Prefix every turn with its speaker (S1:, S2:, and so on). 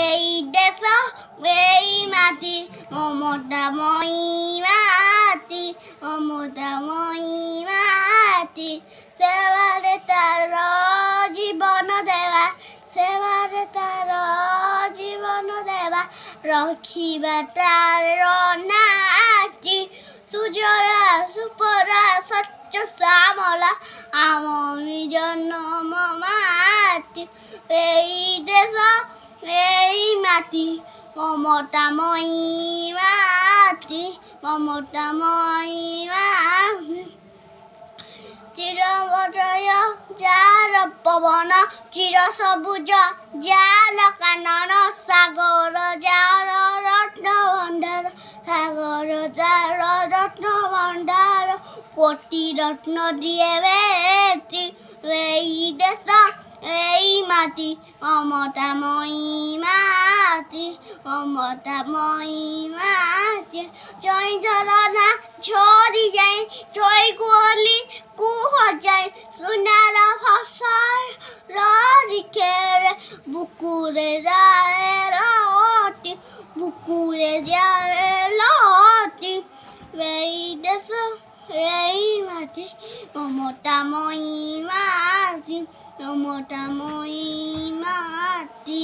S1: এই দেশ এই মাটি মমতাময়ী মাটি মমতাময়ী মাটি সেবারে তার জীবন দেবা সেবারে তার জীবন দেবা রখিবা তার নাটি সুজরা সুপরা স্বচ্ছ শ্যামলা আমি জন্ম মাটি এই দেশ এই মাটি মমতাময়ী মাটি মমতাময়ী মাটি চিরবদয় যার পবন চির সবুজ জাল কানন সাগর যার রত্ন ভণ্ডার সাগর যার রত্ন ভণ্ডার কোটি রত্ন দিয়ে বেটি এই দেশ এই মাটি মমতাময়ী মাটি মমতাময়ী মাটি জয় ঝরনা ঝরি যায় জয় কুয়ালি কুহ যায় সোনার ভাষার রাধিকের বুকুরে যায় লটি বুকুরে যায় লটি এই দেশ এই মাটি মমতাময়ী মাটি মমতাময়ী মাটি।